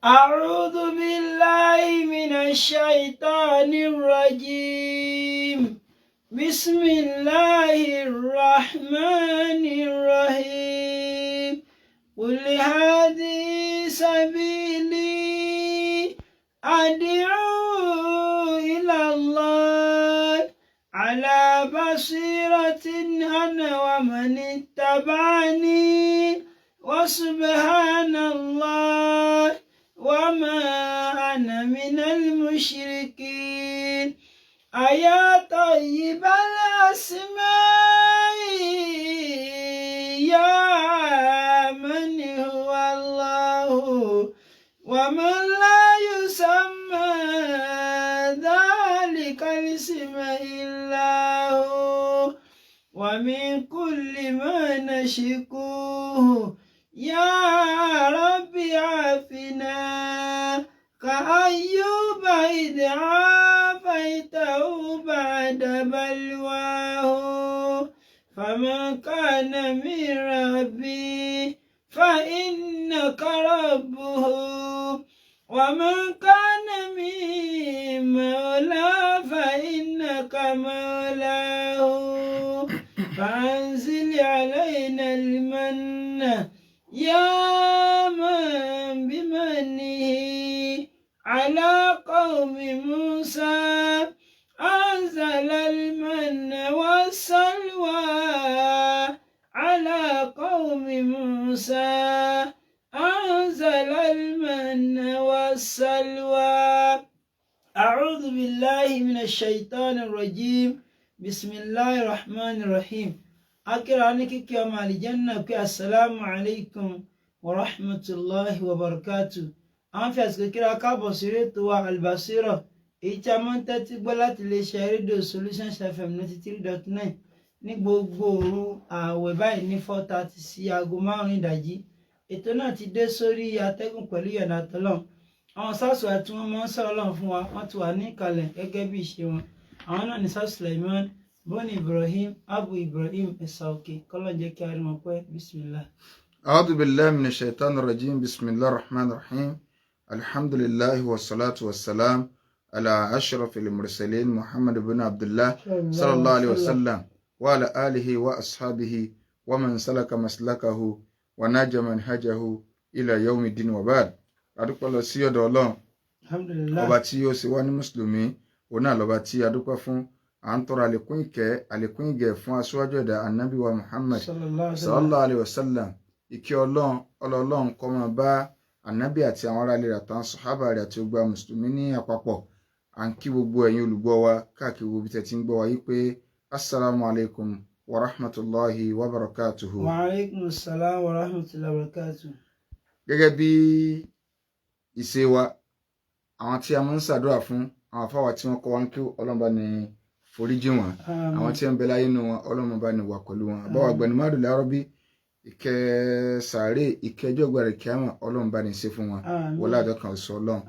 أعوذ بالله من الشيطان الرجيم بسم الله الرحمن الرحيم قل هذه سبيلي أدعو إلى الله على بصيرة أنا ومن اتبعني وسبحان الله وما أنا من المشركين أيا طيب الأسماء يا من هو الله ومن لا يسمى ذلك الاسم إلا هو ومن كل ما نشكوه يا رب عافنا كأيوب إذ عافيته بعد بلواه فمن كان من ربي فإنك ربه ومن كان من مولى فإنك مولاه فأنزل علينا المن يا من بمنه على قوم موسى أنزل المن والسلوى على قوم موسى أنزل المن والسلوى أعوذ بالله من الشيطان الرجيم بسم الله الرحمن الرحيم akírani kíkí ọmọ àlìjẹ́nnà pé assalamu alaikum wa rahmatullahi wa barakatuh. àwọn fi àsìkò kíra káàbọ̀ sí ètò wa Al-Basira èyí tí a máa ń tẹ́tí gbọ́ láti iléeṣẹ́ rédíò Solutions FM 93.9 ní gbogbo òru ààwẹ̀ báyìí ní 4:30 sí aago 5 ìdájí. ètò náà ti dé sórí atẹ́gùn pẹ̀lú ìyọ̀nà àtọ́lọ́run. àwọn sásù àti wọn máa ń sọ̀rọ̀ Ọlọ́run fún wa wọ́n ti wà ní ìkàlẹ̀ gẹ́gẹ́ bí ìṣe wọn. àwọn náà ní sásù Sulaiman بني إبراهيم أبو إبراهيم الساوكي كلا جاك كريم بسم الله. أعوذ بالله من الشيطان الرجيم بسم الله الرحمن الرحيم الحمد لله والصلاة والسلام على أشرف المرسلين محمد بن عبد الله صلى الله عليه وسلم وعلى آله وأصحابه ومن سلك مسلكه ونجى منهجه إلى يوم الدين وبعد. adúpẹ́ lọ sí ọ̀dọ̀ Ọlọ́run ọba tí ó ṣe wá ní mùsùlùmí òun náà lọ́ba tí adúpẹ́ fún. à ń tọrọ àlékún ìgẹ̀ fún aṣíwájú ẹ̀dá ànábì wa Muhammad sallallahu alayhi wa sallam. ìkẹ́ ọlọ́run kó máa bá ànábì àti àwọn ará ilé rẹ̀ àtàwọn sàhábà rẹ̀ àti gbogbo mùsùlùmí ní àpapọ̀. à ń kí gbogbo ẹ̀yin olùgbọ́ wa káàkiri gbogbo tẹ́ ti ń gbọ́ wa yí pé assalamu alaikum wa rahmatullahi wa barakatuhu. wa alaikum assalam wa rahmatullahi wa barakatuhu. gẹ́gẹ́ bí ìṣe wa àwọn tí a máa ń ṣàdúrà fún àwọn afáwà tí wọ́n kọ́ wa ń kí ọlọ́mọba ní foríjì wọn àwọn tí ń bẹ láyé nínú wọn Ọlọ́run bá ní wà pẹ̀lú wọn àbáwọ̀ Àgbàní Madu Lárọ́bí ìkẹ́ sàárè ìkẹjọ́ gbàrẹ kíámà Ọlọ́run bá ní ṣe fún wọn wọlé àjọ kan sọ Ọlọ́run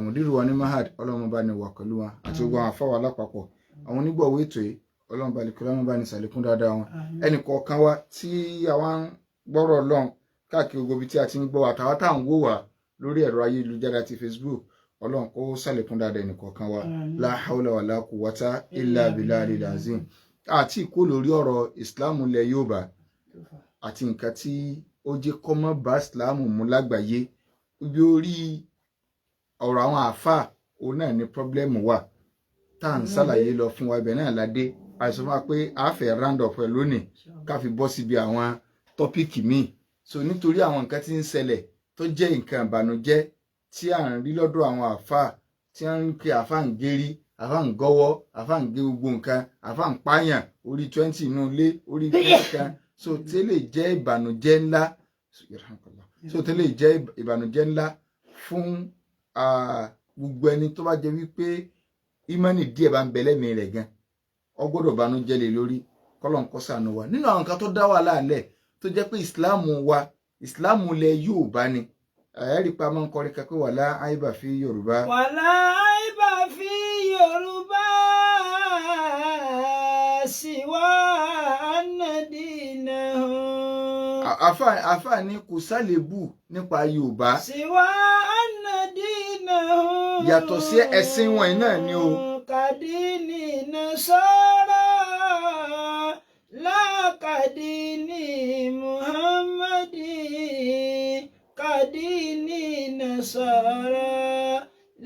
mùdírù wa ní mahad Ọlọ́run bá ní wà pẹ̀lú wọn àti gbogbo àwọn afáwà lápapọ̀ àwọn onígbọ̀wọ́ ètò yìí Ọlọ́run bá ní kí Ọlọ́run bá ní ṣàlékún dáadáa wọn. ẹnì kọ̀ọ̀kan wa tí àwa ń gbọ́rọ̀ Ọlọ́run káàkiri gbogbo ibi tí a ti ń gbọ́ àtàwọn tá à ń wò wá lórí ẹ̀rọ ayélujára ti Facebook Ọlọ́run kó ṣàlékún dáadáa ẹnìkọ̀ọ̀kan wa la hawla wala quwwata illa billahi al-azim. àti ìkó lórí ọ̀rọ̀ ìsìláàmù ilẹ̀ Yorùbá àti nǹkan tí ó jẹ́ kọ́mọ́ bá ìsìláàmù mú lágbàáyé ibi orí ọ̀rọ̀ àwọn àáfàá òun náà ní pọ́blẹ́mù wà tá à ń ṣàlàyé lọ fún wa ibẹ̀ náà ládé àìsàn fún wa pé a fẹ́ round up ẹ̀ lónìí ká fi bọ́ síbi àwọn tọ́píìkì míì. so nítorí àwọn nǹkan tí ń ṣẹlẹ̀ tó jẹ́ nǹkan ìbànújẹ́ tí à ń rí lọ́dọ̀ àwọn àfáà tí wọ́n ń pe àfáà ń gérí àfáà ń gọ́wọ́ àfáà ń gé gbogbo nǹkan àfáà ń pààyàn orí 20 inú ilé orí kan so tẹ́lẹ̀ jẹ́ ìbànújẹ́ ńlá fún gbogbo ẹni tó bá jẹ́ wípé ìmánì díẹ̀ bá ń bẹ lẹ́mìí rẹ̀ gan ó gbọ́dọ̀ bànújẹ́ lé lórí kọ́lọ̀ ń kó ṣàánú wa. nínú àwọn nǹkan tó dá wà láàlẹ̀ tó jẹ́ pé ìsìláàmù wa ìsìláàmù ilẹ̀ Yorùbá ni ẹ̀rí pa máa ń kọrin kan pé wàlá àìbà fi Yorùbá. wàlá àìbà fi Yorùbá síwá ànádìínà. àfà ní kò sálébù nípa Yorùbá. síwá ànádìínà. yàtọ̀ sí ẹ̀sìn wọn náà ni o. kàdínì nasara lákàdínì Muhammadi kàdínì nasara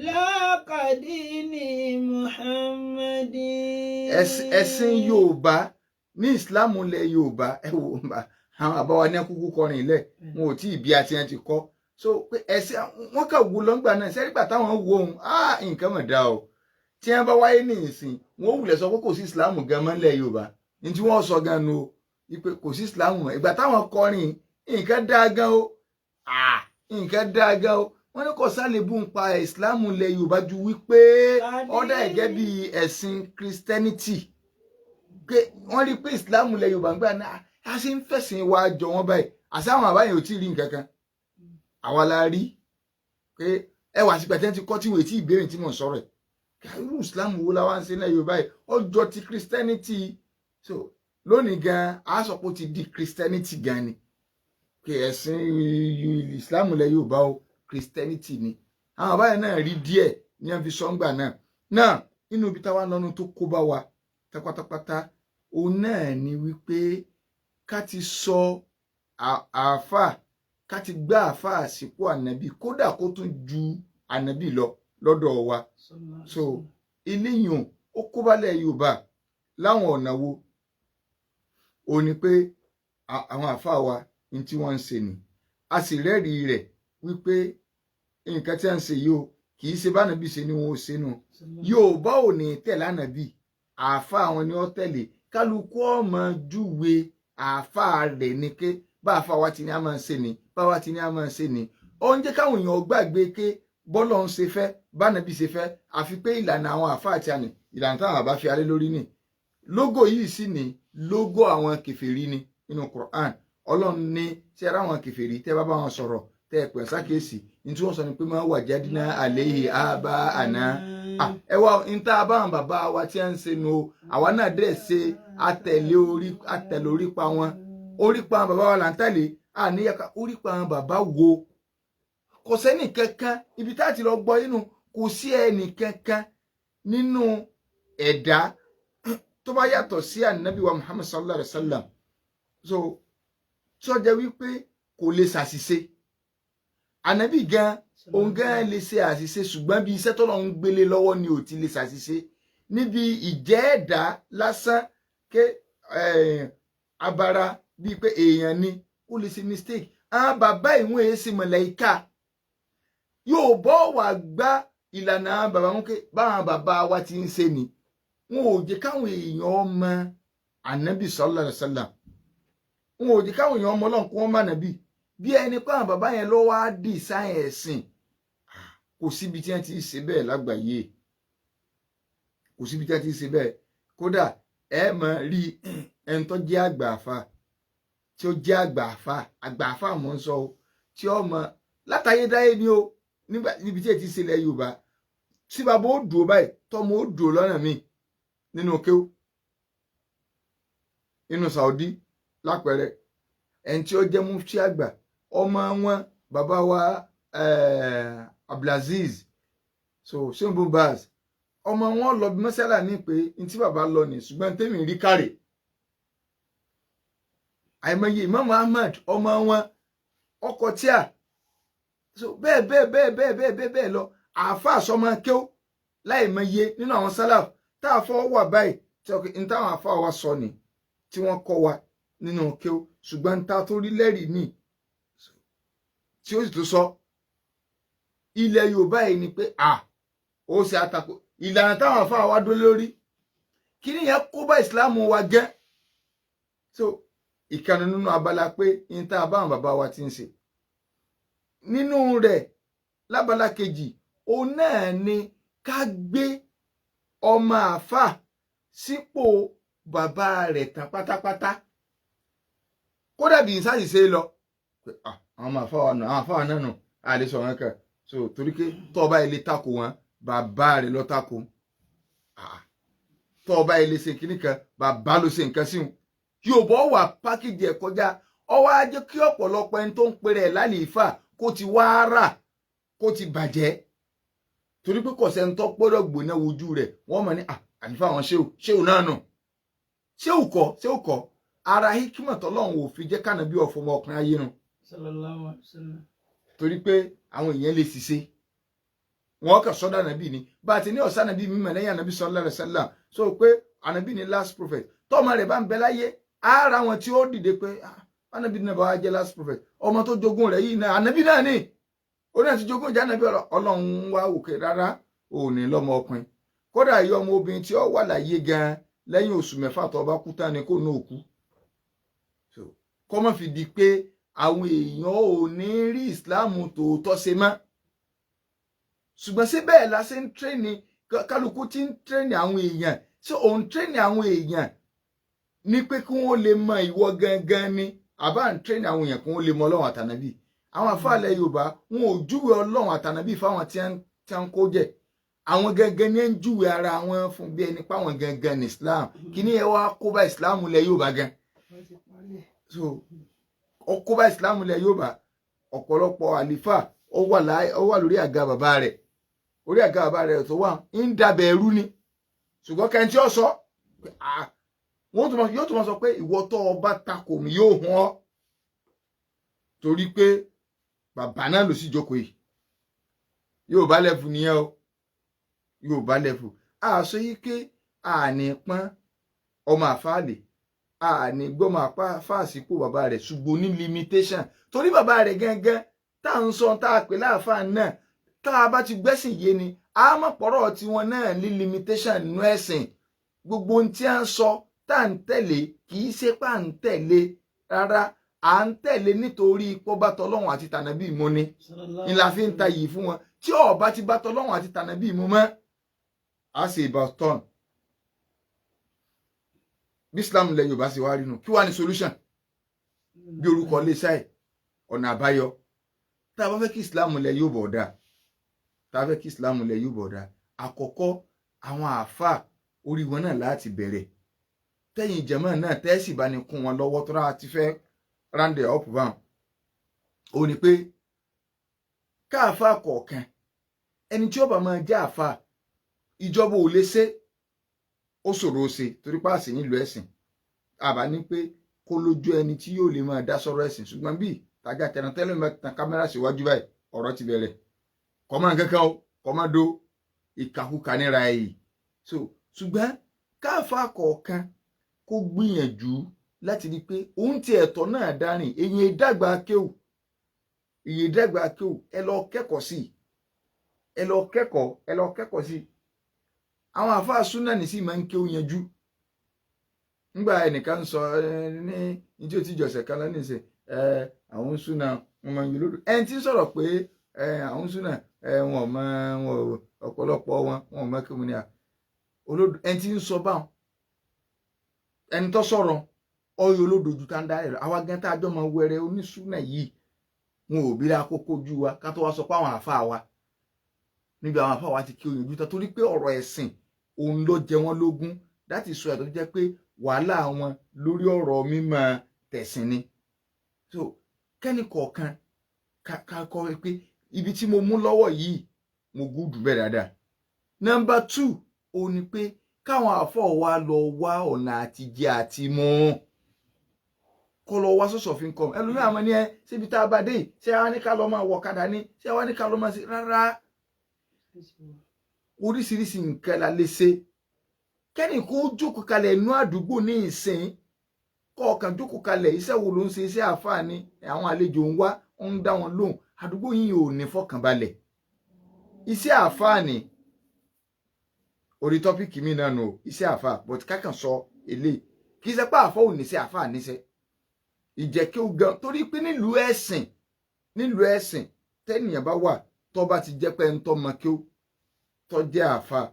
lákàdínì Muhammadi. ẹ̀sìn Yorùbá ní ìsìláàmù ilẹ̀ Yorùbá ẹ wò àwọn àbáwá ní akúkú kọrin ilẹ̀ wọn ò tí ì bí àti ẹ̀ ti kọ́ so pé ẹ̀sìn wọn kà wò lọ́ngbà náà sẹ́rígbà táwọn wo ohun nǹkan mọ̀ dá o tí wọ́n bá wáyé ní ìsìn wọn ò wulẹ̀ sọ pé kò sí ìsìláàmù gan mọ́ ilẹ̀ Yorùbá ní tí wọ́n sọ gan nu pé kò sí ìsìláàmù mọ́ ìgbà táwọn kọrin nǹkan dá gan o nǹkan dá gan o wọ́n ní kò sálébù ń pa ìsìláàmù ilẹ̀ Yorùbá ju wípé ọ̀dà ẹ̀gẹ́ bíi ẹ̀sìn Christianity pé wọ́n rí pé ìsìláàmù ilẹ̀ Yorùbá ń gbà náà a ṣe ń fẹ̀sìn wa jọ wọ́n báyìí àṣà àwọn àbáyẹn ò tí ì rí nǹkan kan àwa la rí pé ẹwà sí pẹ̀tẹ́ ti kọ́ tí wèé tí ìbéèrè tí mò ń sọ̀rọ̀ ẹ̀ irú ìsìláàmù wo la wá ń ṣe ilẹ̀ Yorùbá yìí ọjọ́ ti Christianity so lónìí gan a sọ pé ó ti di Christianity gan ni pé ẹ̀sìn ìsìláàmù ilẹ̀ Yorùbá o Christianity ni àwọn àbáyẹn náà rí díẹ̀ ní ẹ̀ fi sọ́ngbà náà inú ibi táwa lọ́nu tó kó bá wa pátápátá òun náà ni wípé ká ti sọ àáfà ká ti gbá àáfà àsìkò ànábì kódà kó tún ju ànábì lọ lọ́dọ̀ wa so eléyìí ó kó balẹ̀ Yorùbá láwọn ọ̀nà wo ó ní pé àwọn àáfà wa ní tí wọ́n ń ṣe ni a sì rẹ́rìí rẹ̀ wípé nǹkan tí a ń ṣe yìí o kì í ṣe bánàbí ṣe ni wọn ò ṣe nù Yorùbá ò ní tẹ̀lé ànábì àáfà àwọn ni ó tẹ̀lé kálukú ọmọ júwe àáfà rẹ̀ ni ké bá àáfà wa ti ní a máa ṣe ni bá wa ti ní a máa ṣe ni ó ń jẹ́ káwọn èèyàn gbàgbé ké bọ́lọ̀ ń ṣe fẹ́ bánàbí ṣe fẹ́ àfi pé ìlànà àwọn àáfà àti àná ìlànà táwọn àbá fi alé lórí ni lógò yìí sì ni lógò àwọn kèfèrí ni nínú Quran Ọlọ́run ní tí ara àwọn kèfèrí tẹ́ bá wọn sọ̀rọ̀ tẹ́ ẹ pẹ̀ sákèsì ní tí wọ́n sọ ni pé máa wà jáde náà àléhì àbá àná ẹ wá ní tá a bá àwọn bàbá wa tí a ń ṣe nu o àwa náà dẹ̀ ṣe àtẹ̀lé orípa wọn orípa àwọn bàbá wa là ń tẹ̀lé àníyàká orípa àwọn bàbá wo kò sẹ́nì kankan ibi tá a ti lọ gbọ́ inú kò sí ẹnì kankan nínú ẹ̀dá tó bá yàtọ̀ sí ànábì wa Muhammad sallallahu alaihi wa sallam so sọjẹ wípé kò lè ṣàṣìṣe ànábì gan òun gan lè ṣe àṣìṣe ṣùgbọ́n bí iṣẹ́ tó lọ ń gbélé lọ́wọ́ ni ò ti lè ṣàṣìṣe níbi ìjẹ́ ẹ̀dá lásán ké abara bíi pé èèyàn ni ó lè ṣe mistake àwọn bàbá ìwọ̀n èyí sì mọ̀lẹ́ìka yóò bọ́ wà gbá ìlànà àwọn bàbá wọn ké báwọn bàbá wa ti ń ṣe ni wọn ò jẹ́ káwọn èèyàn ọmọ ànábì sallallahu alaihi wasallam wọn ò jẹ́ káwọn èèyàn ọmọ Ọlọ́run kó wọ́n má nàbí bí ẹni pé àwọn bàbá yẹn ló wá dì sáyẹn ẹ̀sìn kò síbi tí wọ́n ti ṣe bẹ́ẹ̀ lágbàáyé kò síbi tí wọ́n ti ṣe bẹ́ẹ̀ kódà ẹ mọ̀ rí ẹni tó jẹ́ àgbà àfà tí ó jẹ́ àgbà àfà mọ̀ ń sọ tí ó mọ̀ látayédáyé ni ó níbi tí ẹ ti ṣe ilẹ̀ Yorùbá tí bàbá ó dùn báyìí tọ́mọ ó dùn lọ́nà míì nínú kéwú nínú Saudi lápẹẹrẹ ẹni tí ó jẹ́ mufti àgbà ọmọ wọn bàbá wa Abdulaziz so Shimbu Baz ọmọ wọn lọ bí mọ́sálà ní pé ní tí bàbá lọ ní ṣùgbọ́n tèmi rí kárẹ̀ àìmọye Imam Ahmad ọmọ wọn ọkọ̀ tíà so bẹ́ẹ̀ lọ àáfàá sọmọ kéw láìmọye nínú àwọn sálàf tá a fọwọ́ wà báyìí tí n táwọn àáfàá wa sọ ni tí wọ́n kọ́ wa nínú kéw ṣùgbọ́n ta tó rí lẹ́rìí ní tí ó sì tó sọ ilẹ̀ Yorùbá yìí ni pé ó ṣe àtakò ìlànà táwọn àáfàá wa dó lórí kí ni yẹn kó bá ìsìláàmù wa gẹ́ so ìkànnì nínú abala pé n tá a bá àwọn bàbá wa ti ń ṣe nínú rẹ̀ lábala kejì òun náà ni ká gbé ọmọ àáfàá sípò bàbá rẹ̀ tán pátápátá kódà bí ìsáàsì ṣe lọ àwọn àfáà náà nù àlè sọ wọn kan so torí pé tó bá ilé tako wọn bàbá rẹ̀ lọ tako tó bá ilé ṣe kíní kan bàbá ló ṣe nǹkan sí wọn yóò bọ́ wà pákéjì ẹ̀ kọjá ọwọ́ ajé kí ọ̀pọ̀lọpọ̀ ẹni tó ń pèrè ẹ̀ lálìífà kó ti wá rà kó ti bàjẹ́ torí pé kò sẹ́ni tó gbọ́dọ̀ gbóná wojú rẹ̀ wọ́n mọ̀ ní àlìfà àwọn ṣéwù náà nù ṣéwù kọ́ ara hikima tọ́lọ́run ò fi jẹ́ kánàbí ọ̀fọ̀ ọmọkùnrin ayé nu sallallahu alaihi wasallam torí pé àwọn èèyàn lè ṣiṣẹ́ wọn kà sọ́dọ̀ ànàbí ni bá a ti ní ọ̀sán ànàbí mímọ̀ lẹ́yìn ànàbí sallallahu alaihi wasallam so pé ànàbí ni last prophet tọ́mọ rẹ̀ bá ń bẹ láyé ara wọn tí ó dìde pé ànàbí náà bá wá jẹ́ last prophet ọmọ tó jogún rẹ̀ yìí náà ànàbí náà ni ó náà ti jogún ìjà ànàbí ọlọ́run wá òkè rárá òní lọ́mọ ọkùnrin kódà ìyá ọmọ obìnrin tí ó wà láyé gan lẹ́yìn oṣù mẹ́fà tó bá kú tán ni kó náà kú kó má fi di pé àwọn èèyàn ò ní rí ìsìláàmù tòótọ́ ṣe mọ́ ṣùgbọ́n ṣé bẹ́ẹ̀ la ṣe ń tírẹ́nì kálukú tí ń tírẹ́nì àwọn èèyàn ṣé òun tírẹ́nì àwọn èèyàn ní pé kí wọ́n lè mọ ìwọ gangan ni àbá ń tírẹ́nì àwọn èèyàn kí wọ́n lè mọ ọlọ́run àtànàbí àwọn àfáàlẹ̀ yorùbá wọn ò júwe ọlọ́run àtànàbí fáwọn tí wọ́n kó jẹ àwọn gangan ní ń júwe ara wọn fún bí ẹni páwọn gangan ní islam kí ni ẹ wá kó bá islam lẹ yorùbá gan so ọkọ bá islam lẹ yorùbá ọ̀pọ̀lọpọ̀ àlìfà ó wà lórí àga bàbá rẹ̀ orí àga bàbá rẹ̀ tó wà ń dabẹ̀ ẹrú ni ṣùgbọ́n kẹ́ntì ó sọ yóò tún máa sọ pé ìwọ tó ọba takò mí yóò hàn ọ́ torí pé bàbá náà ló sì jókòó yìí yóò bá lẹ́fù nìyẹn o yóò bá lẹ́fù àṣọ yìí pé àní pọ́n ọmọ àfáàlè àní gbọ́mọ fáàsìkò bàbá rẹ̀ ṣùgbọ́n ní limitation torí bàbá rẹ̀ gangan tá à ń sọ tá a pè láàfáà náà tá a bá ti gbẹ́sìn yé ni a mọ̀ pọ̀rọ̀ tiwọn náà ní limitation nínú ẹ̀sìn gbogbo ohun tí a ń sọ tá à ń tẹ̀lé kì í ṣe pé à ń tẹ̀lé rárá à ń tẹ̀lé nítorí pọ́bá tọlọ́run àti tànàbí mu ni ni la fi ń ta yìí fún wọn tí ọba ti bá tọlọ́run àti tànàbí mu mọ́ a sì bá tọ́n bí Islam ilẹ̀ Yorùbá sì wá rí nu kí wàá ní solution bí orúkọ lè ṣáì ọ̀nà àbáyọ tá a bá fẹ́ kí Islam ilẹ̀ Yorùbá ọ̀dà tá a fẹ́ kí Islam ilẹ̀ Yorùbá ọ̀dà àkọ́kọ́ àwọn àáfàá orí wọn náà láti bẹ̀rẹ̀ tẹ́yìn ìjẹ̀mọ́ náà tẹ́sì bá ní kún wọn lọ́wọ́ tó rà ti fẹ́ round it up báwọn ó ní pé káàfà kọ̀ọ̀kan ẹni tí ó bá máa jẹ́ àfà ìjọba ò lè ṣe ó ṣòro ṣe torí páàsì nílùú ẹ̀sìn àbá ní pé kó lójú ẹni tí yóò lè máa dá sọ̀rọ̀ ẹ̀sìn ṣùgbọ́n bí tàjà tẹ̀ràn tẹ́lẹ̀ máa tan kámẹ́rà síwájú báyìí ọ̀rọ̀ ti bẹ̀rẹ̀ kọ́mọ́ kankan o kọ́mọ́ do ìkàkùkà níra ẹ̀yìn so ṣùgbọ́n káàfà kọ̀ọ̀kan kó gbìyànjú láti rí pé òun ti ẹ̀tọ́ náà dárìn èyí ìdàgbà kéwù ẹ lọ kẹ́kọ̀ọ́ sí ẹ lọ kẹ́kọ̀ọ́ sí àwọn àfáà súnà ní sí máa ń kéwù yanjú nígbà ẹnìkan sọ ní ìjọ tí ìjọsẹ̀ kan lọ́nà ìṣe àwọn súnà wọn máa ń yí lódò ẹni tí ń sọ̀rọ̀ pé àwọn súnà wọn ọ̀pọ̀lọpọ̀ wọn ò mọ kéwù ní à olódò ẹni tí ń sọ báwọn ẹni tó sọ̀rọ̀ ọyọ olódojú tá ń dá ẹ̀rọ àwa gan tá a jọ máa wẹrẹ onísúnà yìí wọn ò bí lákòókò ju wa ká tó wá sọ pé àwọn àáfàá wa níbi àwọn àáfàá wa ti kí oyin ojú tán torí pé ọ̀rọ̀ ẹ̀sìn òun ló jẹ wọ́n lógún láti sọ ẹ̀tọ́ tó jẹ́ pé wàhálà wọn lórí ọ̀rọ̀ mímọ̀ tẹ̀sìn ni so kẹ́ni kọ̀ọ̀kan ká kọ́ pé ibi tí mo mú lọ́wọ́ yìí mo gúdù bẹ́ẹ̀ dáadáa. Number 2 òun ni pé káwọn àfọ̀ wa lọ wá ọ̀nà àtijẹ àti mú kó lọ wá source of income ẹlòmíràn àwọn ní ẹ síbi tá a bá dé ṣé wá ní ká lọ máa wọ ọ̀kadà ní ṣé wá ní ká lọ máa ṣe rárá oríṣiríṣi nǹkan la lè ṣe kẹ́ni kó jókòó kalẹ̀ inú àdúgbò ní ìsìn kọ̀ọ̀kan jókòó kalẹ̀ iṣẹ́ wo ló ń ṣe iṣẹ́ àfáà ni àwọn àlejò ń wá ń dá wọn lóhùn àdúgbò yìí ò ní fọkànbalẹ̀ iṣẹ́ àfáà ni orí tọ́pìkì mi náà nù iṣẹ́ àfáà but kákan sọ eléyìí kì í ṣe pé àfáà ò níṣẹ́ àfáà níṣẹ́ ìjẹ́ kí ó gan torí pé nílùú ẹ̀sìn tẹ́nìyàn bá wà tó bá ti jẹ́ pé ń tọ́ mọ kí ó tó jẹ́ àfáà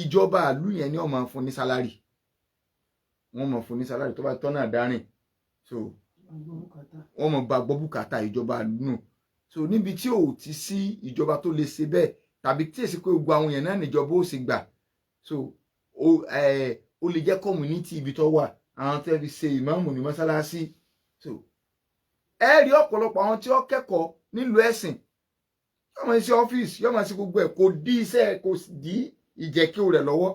ìjọba àlú yẹn ni wọ́n máa fún ní sálárì tó bá tọ́ náà dárìn so wọ́n mọ̀ bá gbọ́ bùkátà ìjọba nù. So níbi tí ò ti sí ìjọba tó lè ṣe bẹ́ẹ̀ tàbí tí èsì pé gbogbo àwọn èèyàn náà níjọba ó sì gbà, so ó lè jẹ́ community ibi tó wà àwọn tẹ́ fi ṣe ìmáàmù ní mọ́sálásí. So ẹ rí ọ̀pọ̀lọpọ̀ àwọn tí ó kẹ́kọ̀ọ́ nílùú ẹ̀sìn yóò máa ṣe ọ́fíìsì yóò máa ṣe gbogbo ẹ̀ kò dí iṣẹ́ kò dí ìjẹ́kí rẹ̀ lọ́wọ́.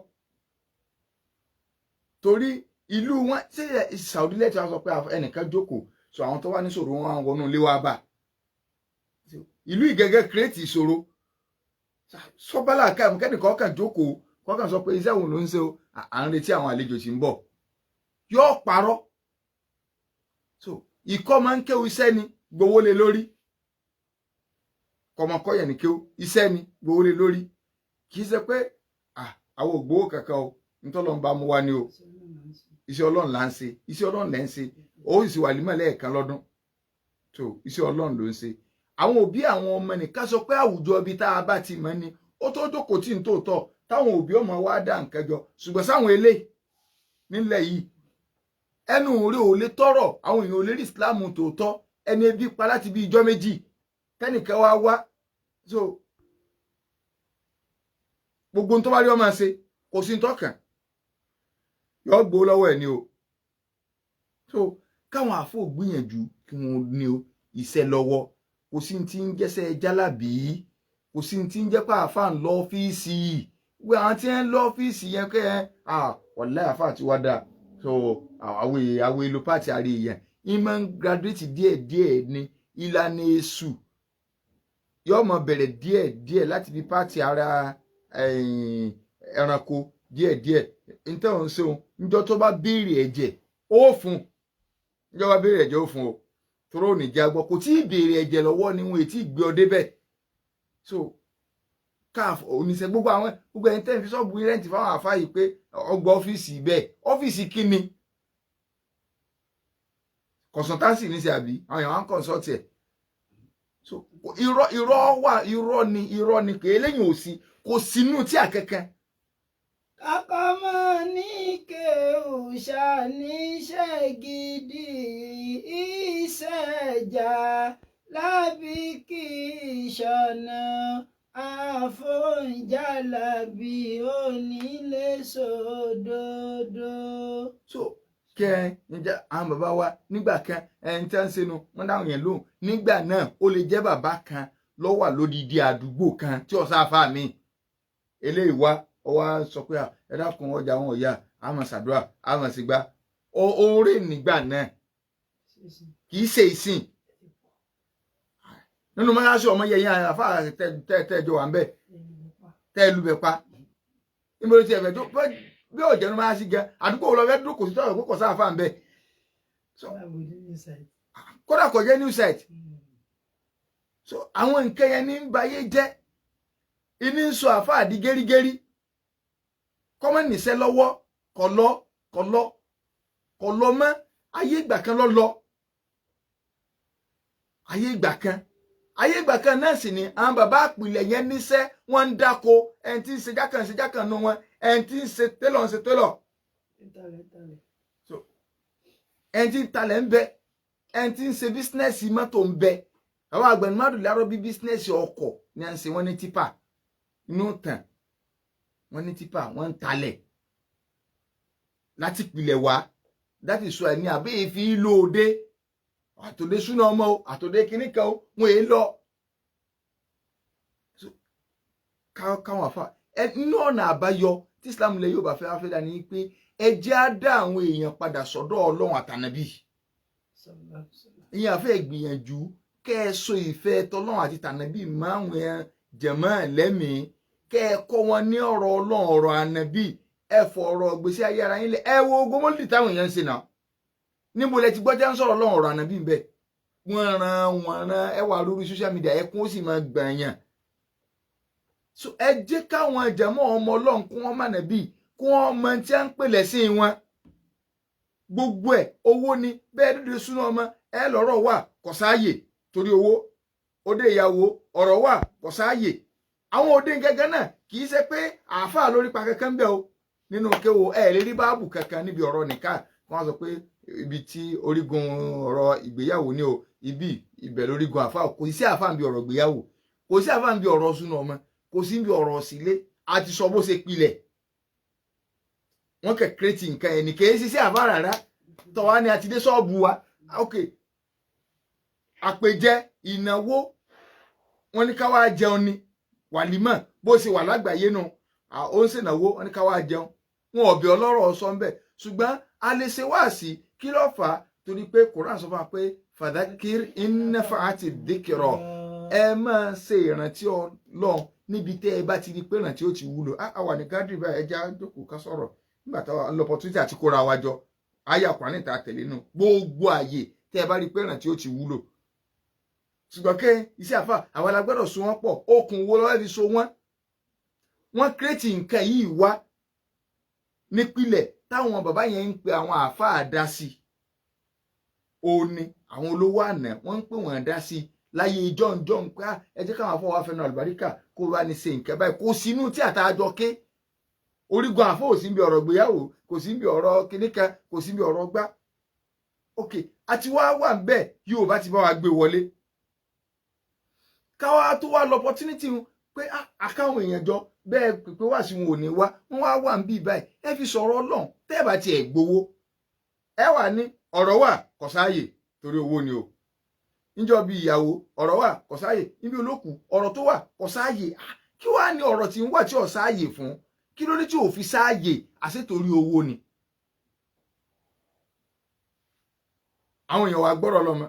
Torí ìlú wọn ṣe Saudi lẹ́tọ̀ á sọ pé ẹnìkan jókòó, so àwọn tó wà ní ìṣòro wọn wọnú ilé wa bá ìlú ìgẹ́gẹ́ kírètì ìṣòro sọ́bálà káàmù kẹ́nìkan kàn jókòó kọ́kàn sọ pé iṣẹ́ òun ló ń ṣe o, à ń retí àwọn àlejò tí ń bọ̀, yóò parọ́. So ìkọ́ máa ń kéwu iṣẹ́ ni gbowó lé lórí, kọmọkọ́yẹ̀ ní kéwu iṣẹ́ ni gbowó lé lórí, kì í ṣe pé àwọn ògbówó kankan o nítọ́lọ́n bá mú wa ni o, iṣẹ́ Ọlọ́run là ń ṣe, iṣẹ́ Ọlọ́run lẹ́ ń ṣe, ó sì wà límọ̀ lẹ́ẹ̀kan lọ́dún. So iṣẹ́ Ọlọ́run ló ń ṣe. Àwọn òbí àwọn ọmọ nìkan sọ pé àwùjọ ibi tá a bá ti mọ̀ ni ó tó jókòó tí ń tòótọ́ táwọn òbí ọmọ wa dá nǹkan jọ, ṣùgbọ́n sáwọn eléyìí nílẹ̀ yìí ẹnu orí ò lè tọrọ, àwọn èèyàn ò lè rí Islam tòótọ́, ẹni ebi pa láti bí ijọ́ méjì kẹ́nìkan wá. So gbogbo tó bá rí ọmọ ṣe kò sí tọkàn yọ gbó lọ́wọ́ ẹ̀ ni o. So káwọn àfọ gbìyànjú kí wọ́n ní o iṣẹ́ lọ́wọ́, kò sí ti ń jẹ́sẹ̀ jálàbí, kò sí ti ń jẹ́ pé àáfàá ń lọ ọ́fíìsì wíwá àwọn tí ń lọ ọ́fíìsì yẹn kẹ́ wàláhì àáfàá ti wá dáa. So àwọn èlò pàtì àrí yẹn ìmọ̀ ń graduate díẹ̀díẹ̀ ní ìlànà èṣù yóò mọ̀ bẹ̀rẹ̀ díẹ̀díẹ̀ láti fi pàtì ara ẹranko díẹ̀díẹ̀. nítorí òun ṣeun níjọ́ tó bá béèrè ẹ̀jẹ̀ ó fún, níjọ́ bá béèrè ẹ̀jẹ̀ ó fún o, tóró ò ní jẹ́ agbọ́ kò tí ì béèrè ẹ̀jẹ̀ lọ́wọ́ ni wọn ètí gbé ọ débẹ̀. So káf oníṣẹ́ gbogbo ẹni tẹ́ ń fi ṣọ́ọ̀bù rẹ́ǹtì fáwọn àfáà yìí pé ọgbà ọ́fíìsì bẹ́ẹ̀ ọ́fíìsì kíni consultancy ní sí àbí àwọn èèyàn wá ń consult ẹ̀. So irọ́ ni pé eléyìí ò sí, kò sínú tí àkẹ́kẹ́. Kàkà máa ní kéwùṣà níṣẹ́ gidi ìṣẹ̀jà lábí kì í ṣọ̀nà àfọ̀njálàbí onílé sòdodo. So ǹjẹ́ àwọn bàbá wa nígbà kan ẹni tí wọ́n ń ṣẹnu wọ́n dáhùn yẹn lóhùn, nígbà náà ó lè jẹ́ bàbá kan ló wà lódìdí àdúgbò kan tí ọ̀sán afá mi eléyìí wá ó wá sọ pé ẹ dákun ọjà wọn ò yá àmọ́ ṣàdúrà àmọ́ sígbà oore nígbà náà kì í ṣe ìsìn nínú mọ́ṣáláṣí ọmọ yẹn àfá tẹ́ẹ̀jọ wà ń bẹ̀ tẹ́ẹ̀lúbẹ̀ pa níbo tí ẹ̀fẹ̀ tó bí ọ̀jẹ̀ ní mọ́ṣáláṣí gan àdúgbò lọ fẹ́ dúró kò sí tọ́rọ̀ pé kò sáfà ń bẹ̀ kódà kò jẹ́ new site. So àwọn nǹkan yẹn ní ń bayé jẹ́ iní ń sọ àfá àdí gẹ́rígẹ́rí kọ́mọ́ nìṣẹ́ lọ́wọ́ kọ̀ lọ mọ́ ayé ìgbà kan lọ ayé ìgbà kan náà sì ni àwọn bàbá àpilẹ̀ yẹn níṣẹ́ wọ́n ń dáko ẹni tí ń ṣe jákàn nù wọn ẹni tí ń ṣe télọ̀ ń ṣe télọ̀. So ẹni tí ń talẹ̀ ń bẹ ẹni tí ń ṣe bísínẹ́sì mọ́tò ń bẹ àwọn àgbẹ̀numádùn lárọ́ bí bísínẹ́sì ọkọ̀ ni à ń ṣe wọ́n ní tipa inú tàn wọ́n ní tipa wọ́n ń talẹ̀ láti pilẹ̀ wá láti sọ ẹ̀ ní àbẹ́ èéfì lóde àtòdé súná ọmọ o àtòdé kìíní kan o wọn èé lọ. káwọn àfa nínú ọ̀nà àbáyọ tí Islam lẹ yóò bá fẹ́ dání pé ẹ jẹ́ á dá àwọn èèyàn padà sọ́dọ̀ Ọlọ́run àtànàbí. ìyẹn àfẹ́ gbìyànjú kẹ́ ẹ so ìfẹ́ tọ́lọ́run àti tànàbí máwọn jẹ̀mọ́ lẹ́mìí kẹ́ ẹ kọ́ wọn ní ọ̀rọ̀ Ọlọ́run ọ̀rọ̀ ànàbí ẹ fọ̀rọ̀ gbèsè ayé ara yín lẹ̀ ẹ wo ogun mọ́lì táwọn èèyàn ń ṣe náà níbo lẹ ti gbọ́ jẹ́ ń sọ̀rọ̀ Ọlọ́run ọ̀rọ̀ ànàbí bẹ́ẹ̀ wọ́n ran ẹ wà lórí social media ẹkún ó sì máa gbàyàn. So ẹ jẹ́ káwọn jẹ̀mọ́ ọmọ Ọlọ́run kún wọn mà nàbí kún wọn mọ tí a ń pè lẹ́sìn wọn gbogbo ẹ̀ owó ni bẹ́ẹ̀ dídí súná ọmọ ẹ lọ́rọ̀ wà kò sáàyè torí owó òde ìyàwó ọ̀rọ̀ wà kò sáàyè àwọn òde gẹ́gẹ́ náà kì í ṣe pé àáfàá lórí pa kankan bẹ́ẹ̀ o nínú kéwo ẹ lè rí báàbù kankan níbi ọ̀rọ̀ nìka wọ́n sọ pé ibi tí orígun ọ̀rọ̀ ìgbéyàwó ní o ibi ibẹ̀ lórígun àfa kò sí àfa ń bi ọ̀rọ̀ ìgbéyàwó kò sí àfa ń bi ọ̀rọ̀ súnà ọmọ kò sí ń bi ọ̀rọ̀ sílé àti sọ bó ṣe pilẹ̀ wọ́n kẹ̀ kírètì nǹkan ẹ̀ nìkan èyí sí àfa rárá tọ́wá ni àti dé ṣọ́ọ̀bù wa ok àpèjẹ ìnáwó wọ́n ní ká wá jẹun ni wàlímọ̀ bó ṣe wà lágbàáyé nù ó ń ṣènáwó wọ́n ní ká wá jẹun wọn ọ̀bẹ ọlọ́rọ̀ sọ ń bẹ̀ ṣùgbọ́n a lè ṣe wáàsí kí ló fà á torí pé Quran sọ fún wa pé fadakir innafa'ati dhikra ẹ máa ṣe ìrántí Ọlọ́run níbi tẹ́ ẹ bá ti rí pé ìrántí ó ti wúlò a wà ní gádùn báyìí ẹja jókòó ká sọ̀rọ̀ nígbà táwa lọ́pọ̀túnítì àti kóra wa jọ àyà Quran ta tẹ̀lé nù gbogbo àyè tẹ́ ẹ bá rí pé ìrántí ó ti wúlò ṣùgbọ́n kẹ́ iṣẹ́ àfà àwọn alágbẹ́dọ̀ so wọ́n pọ̀ okùn wo lọ́wọ́ fi so wọ́n kírètì nǹkan yìí wá nípìlẹ̀ táwọn bàbá yẹn ń pe àwọn àáfàá dá sí òní àwọn olówó àná wọ́n ń pè wọ́n dá sí láyé jọ́njọ́ ń pé ẹ jẹ́ káwọn afọwọ́ afẹnu àlùbáríkà kó bá ní ṣe nǹkan báyìí kò sínú tí àtàjọ ké orígun àfọ ò sí bí ọ̀rọ̀ gbéyàwó kò sí bí ọ̀rọ̀ kìnìkan kò sí bí ọ̀rọ̀ gbá ok àti wá wà ń bẹ́ẹ̀ yóò bá ti bá wa gbé wọlé káwá tó wá lọ opportunity pé àkáwọn èèyàn jọ bẹ́ẹ̀ pípé wá sí wọn ò ní wá wọ́n wá wà ń bí báyìí ẹ fi sọ̀rọ̀ Ọlọ́run tẹ́ ẹ bá tiẹ̀ gbowó ẹ wà ní ọ̀rọ̀ wà kò sáàyè torí owó ni o níjọ́ bí ìyàwó ọ̀rọ̀ wà kò sáàyè níbi olókù ọ̀rọ̀ tó wà kò sáàyè kí wàá ní ọ̀rọ̀ tí ń wà tí ò sáàyè fún kí ló ní tí ò fi sáàyè àṣetorí owó ni àwọn èèyàn wa gbọ́rọ̀ lọ́mọ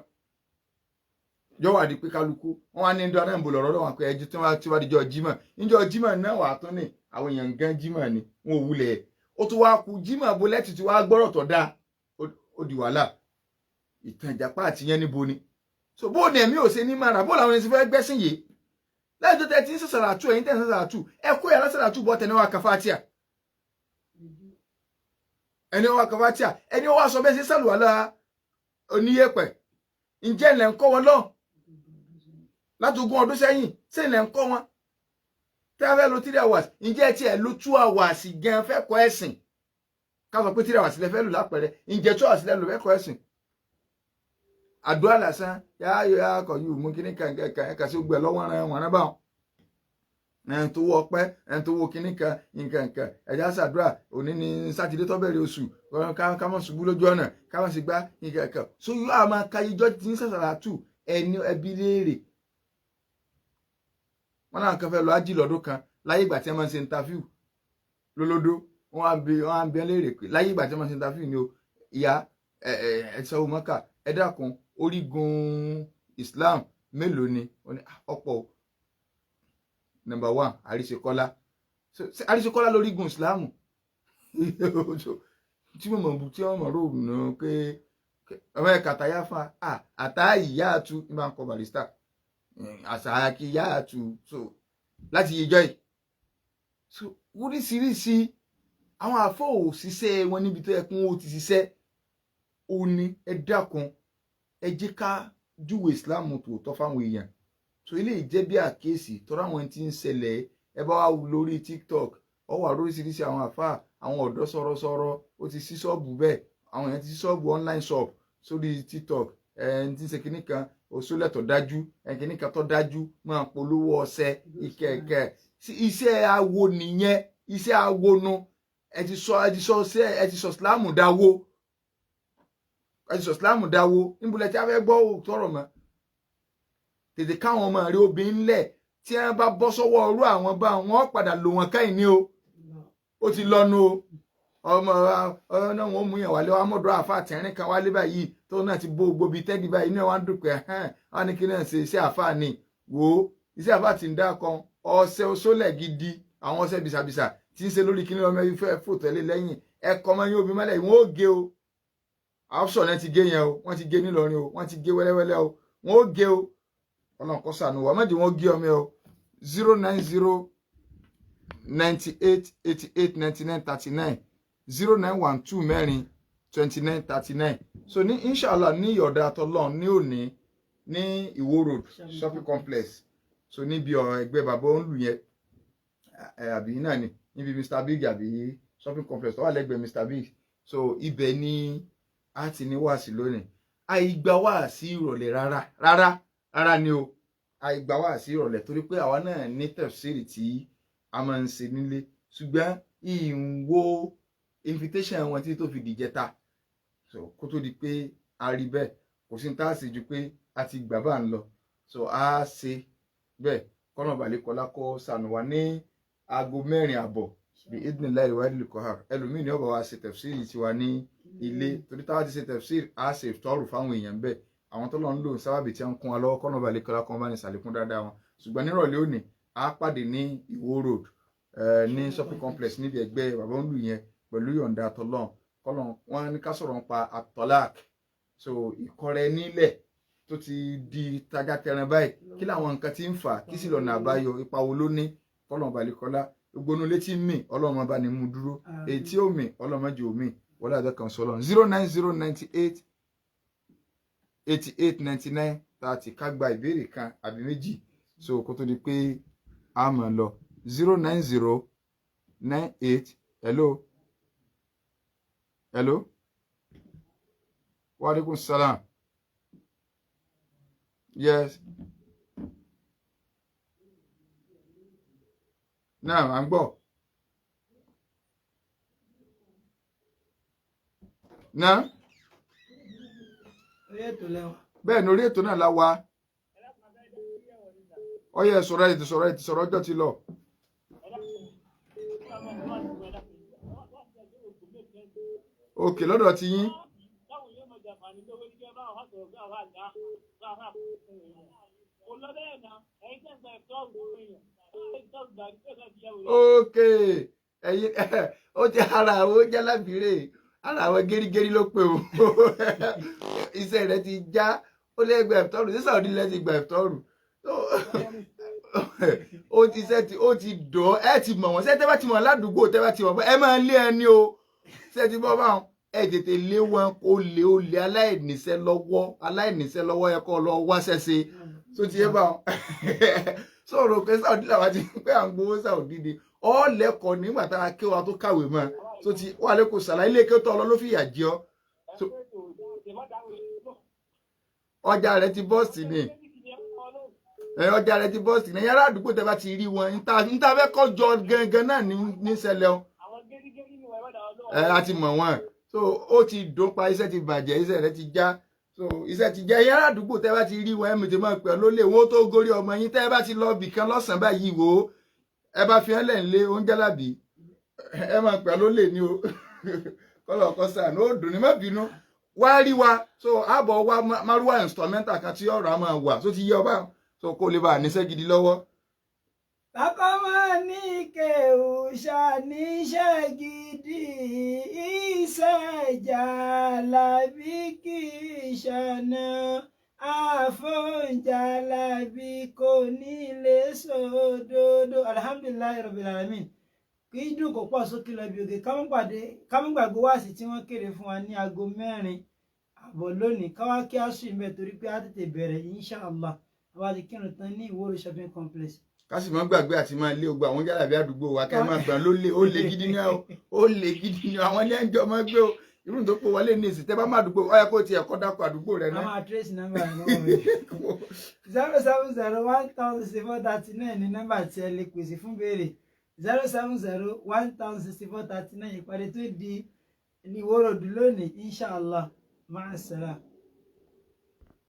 jọ wà di pé kálukú wọn wá ní ndọ náà ń bò lọ́rọ̀ lọ́wọ́ pé ẹjú tí wọ́n di jọ jímọ̀ níjọ́ jímọ̀ náà wà tún ní àwọn èèyàn gan jímọ̀ ni wọn ò wulẹ̀ ó tún wá kú jímọ̀ bolẹ́tì tí wàá gbọ́rọ̀ tó dáa ó di wàhálà ìtàn ìjàpá àti yẹn níbo ni so bó ni ẹ̀mí ò ṣe ní mara bó làwọn ẹni fẹ́ gbẹ́sìn yìí lẹ́yìn tó tẹ́ ti ń sàṣàrà tù ẹ̀yìn tẹ́ ń sàṣàrà tù ẹ kó yàrá sàṣàrà tù bọ́ tẹ̀ ní wàá kàfátíà ẹni wàá kàfátíà ẹni wàá sọ bẹ́ẹ̀ sí sàlùwàlà oníyẹ̀pẹ̀ ǹjẹ́ ilẹ̀ ń kọ́ wọn lọ́ọ̀ láti ogún ọdún sẹ́yìn sí ilẹ̀ ń kọ́ wọn tí a fẹ́ lo 3 hours ǹjẹ́ tí ẹ̀ lo 2 hours gan fẹ́ kọ́ ẹ̀sìn ká sọ pé 3 hours lẹ fẹ́ lò lápẹẹrẹ ǹjẹ́ 2 hours lẹ lò fẹ́ kọ́ ẹ̀sìn àdúrà lásán yá kọ̀ yìí mú kíní kan ẹ̀ka sí gbẹ lọ́wọ́ wọn rán báwọn ẹ̀ń tó wọ ọpẹ́ ẹ̀ń tó wọ kíní kan nǹkan ẹ̀já sàdúrà òní ní sátidé tó bẹ̀rẹ̀ oṣù ká mọ̀ ṣubú lójú ọ̀nà ká mọ̀ sí gbá nǹkan so yóò àmọ́ káyéjọ́ ti ń sàṣàrà tù ẹni ẹbí léèrè wọn náà kan fẹ́ lọ ájì lọ́dún kan láyé ìgbà tí wọ́n máa ń ṣe interview lólódó wọ́n á bí léèrè pé láyé ìgbà tí wọ́n máa ń ṣe interview ni o ìyá ẹ̀sọ́ mọ́kà ẹ dákun orígun Islam mélòó ni ọ̀pọ̀ number 1 àríṣekọ́lá àríṣekọ́lá lórígun Islam tí mo mọ̀ bù tí wọ́n mọ̀ rò nù pé ọmọ ẹ̀ka àtàyà fa àtàyà àtú ní máa ń kọ barista àṣàkì yá àtú so láti yẹjọ́ yìí so oríṣiríṣi àwọn àfọ́ òṣìṣẹ́ wọn níbi tó yẹ kún ó ti ṣiṣẹ́ ó ní ẹ dákun ẹ jẹ́ ká júwe Islam tòótọ́ fáwọn èèyàn so ilé ìjẹ́ bí àkíyèsí tọ́ra àwọn tí ń ṣẹlẹ̀ ẹ bá wà lórí TikTok ọ wà lóríṣiríṣi àwọn àfáà àwọn ọ̀dọ́ sọ̀rọ̀sọ̀rọ̀ ó ti sí ṣọ́ọ̀bù bẹ́ẹ̀ àwọn èèyàn ti sí ṣọ́ọ̀bù online shop sórí TikTok ẹni tí ń ṣe kinní kan òṣòlẹ̀ tó dájú ẹni kinní kan tó dájú máa polówó ọṣẹ ìkẹ̀kẹ̀ iṣẹ́ awo nìyẹn iṣẹ́ awo nu ẹ ti sọ Ìsìlámù dáwó Ìsìlámù dáwó níbo lẹ tí a fẹ́ gbọ́ tọrọ mọ́ tètè káwọn ọmọ rẹ obìnrin lẹ̀ tí wọ́n bá bọ́ sọ́wọ́ ọrú àwọn bá wọn padà lò wọ́n káyìn ní o ó ti lọ́nu o ọmọ náà wọ́n mú yàn wálé wa mọ́dọ̀ àfa àtẹ̀rín kan wálé báyìí tó náà ti bó gbóbi tẹ́dí báyìí inú ẹ̀ wá ń dùn pé wọ́n ní kí náà ṣe iṣẹ́ àfa ni wò ó iṣẹ́ àfa ti ń dá kan ọṣẹ oṣólẹ̀ gidi àwọn ọṣẹ bìsàbìsà tí ń ṣe lórí kí ní ọmọ yìí fẹ́ fò tẹ́lẹ̀ lẹ́yìn ẹ̀kọ́ ọmọ yín obìnrin mọ́lẹ̀ wọ́n ó gé o àwòsàn náà ti gé yẹn o wọ́n ti gé nílọrin o wọ́n ti gé wẹ́lẹ́wẹ́lẹ́ o wọ́n ó gé o ọlọ́run kó ṣàánú wa mọ́jì wọ́n gé ọmọ ẹ o 090 98 88 99 39 0912 mẹ́rin 29 39 so ní inshallah ní ìyọ̀dá àtọ́lọ́run ní òní ní Ìwó road shopping complex so níbi ẹgbẹ́ bàbá òǹlù yẹn àbí náà ni níbi Mr Big àbí shopping complex tó wà lẹ́gbẹ̀ẹ́ Mr Big so ibẹ̀ ni a ti ní wáàsí lónìí àìgbà wáàsí ìrọ̀lẹ́ rárá ni o àìgbà wáàsí ìrọ̀lẹ́ torí pé àwa náà ní tafsiri tí a máa ń ṣe nílé ṣùgbọ́n ìwò invitation wọn tí tó fi dìjẹta so kó tó di pé a rí bẹ́ẹ̀ kò sí ní tá a sì ju pé a ti gbà bá ń lọ so a ṣe bẹ́ẹ̀ kọ́nà balẹ̀kọ́lá kó sànù wá ní aago 4:30 bí idin láì wáyé lùkọ́hár ẹlòmíì ní ọba wa ṣe tafsiri tiwa ní ilé torí táwa ti ṣe tafsiri a ṣe ìtọ́rù fáwọn èèyàn bẹ́ẹ̀ àwọn tó lọ ń lò ń sábàbí tí wọ́n kún wa lọ́wọ́ kọ́nà balẹ̀kọ́lá kan bá ní sàlékún dáadáa wọn ṣùgbọ́n nírọ̀lẹ́ òní a pàdé ní Ìwó road ní shopping complex níbi ẹgbẹ́ bàbá ń lù yẹn pẹ̀lú yọ̀ǹda tọ́lọ́n kọ́lọ́n wọn ní ká sọ̀rọ̀ nípa atọ́lák so ìkọrẹ nílẹ̀ tó ti di tajà tẹran báyìí kí làwọn nǹkan tí ń fà kí sì lọ́nà àbáyọ ipa wo ló ní kọ́lọ́n balẹ̀kọ́lá gbogbo létí mì ọlọ́run bá ní mú dúró èyí tí ó mì ọlọ́run jẹ́ omi wọlé àjọ kan sọ́lọ́run 09098 8899 30 ká gba ìbéèrè kan àbí méjì so kó tó di pé a mọ̀ lọ 09098 hello wa alaikum salam yes náà à ń gbọ́ náà bẹ́ẹ̀ ni orí ètò náà la wà ọyẹ sọ̀rọ̀ ọjọ́ ti lọ. òkè lọ́dọ̀ ti yín. òkè ẹ̀yin ó ti ara àwọn jálábìrè ara àwọn gẹ́rígẹ́rí ló pé o iṣẹ́ rẹ̀ ti já ó lẹ́gbẹ̀ẹ́ ẹ̀fọ́rù sísà òdì lẹ́ ti gbà ẹ̀fọ́rù ó ti dọ̀ ẹ ti mọ̀ wọ́n ṣé tẹ́ bá ti mọ̀ ládùúgbò tẹ́ bá ti mọ̀ ẹ máa lé ẹni o ṣé ti bọ́ báwọn ẹ tètè lé wọn ó lé aláìníṣẹ́ lọ́wọ́ ẹ kọ́ lọ wáṣẹ́ ṣe tó ti yé báwọn sọ̀rọ̀ pé Saudi làwọn ti pé à ń gbowó Saudi ni ọ lẹ́kọ̀ọ́ nígbà tá a ké wa tó kàwé mọ́ tó ti wà lẹ́kọ̀ọ́ sàlàyé ilé kí ó tọ́ ọ lọ ló fìyà jẹ ọ́ ọjà rẹ ti bọ́ọ̀sì ni ọjà rẹ ti bọ́ọ̀sì ni yàrá àdúgbò tẹ́ bá ti rí wọn níta fẹ́ kọ́ jọ gangan náà ní ṣẹlẹ̀ o a ti mọ̀ wọ́n so ó ti dópa iṣẹ́ ti bàjẹ́ iṣẹ́ rẹ ti já so iṣẹ́ ti jẹ́ yàrá àdúgbò tẹ́ bá ti rí wọn ẹ̀mí tí máa pẹ̀ lólè wọn tó gorí ọmọ yín tẹ́ bá ti lọ bìkan lọ́sàn-án báyìí wò ó ẹ bá fi hàn lẹ́ǹlé oúnjẹ lábì ẹ máa pẹ̀ lólè ní o kọ́lọ̀ ọkọ sàn ó dùn ní má bínú wá rí wa so àbọ̀ wa márùwá instrumental kan tí ọ̀rọ̀ á máa wà so ti yé ọba so kó lè bá àníṣẹ́ gidi lọ́wọ́. Bàbá máa ní kéwù ṣàníṣẹ́ gidi ìṣẹ̀jà làbí kì í ṣàná àfọ̀njàlábí kò ní lè sòdodo. Alhamdulillahi rabbil alamin kì í dùn kó pọ̀ sókè lọ bí oge kámúgbàgbé wáàsí tí wọ́n kéde fún wa ní aago 4:00 lónìí káwá kí á sùn ibẹ̀ torí pé á tètè bẹ̀rẹ̀ inshallah àwa ti kírun tán ní Ìwó Road shopping complex. ká sì má gbàgbé àti máa lé ogbó àwọn jálàbí àdúgbò wa ká máa gbà ó lé gidi ní àwọn ilé ẹjọ́ máa gbé o irú tó pọ̀ wọlé ní ìsìn tẹ́ bá má àdúgbò ọyá kó tiẹ̀ kọ́ dákọ̀ àdúgbò rẹ̀ náà. àwọn àtírẹ́sì nọ́mbà rẹ̀ náà wọ̀nyí 070-1064-39 ní nọ́mbà tí ẹ lè pèsè fún béèrè 070-1064-39 ìpàdé tó di ní Ìwó Road lónìí inshallah ma'assalam.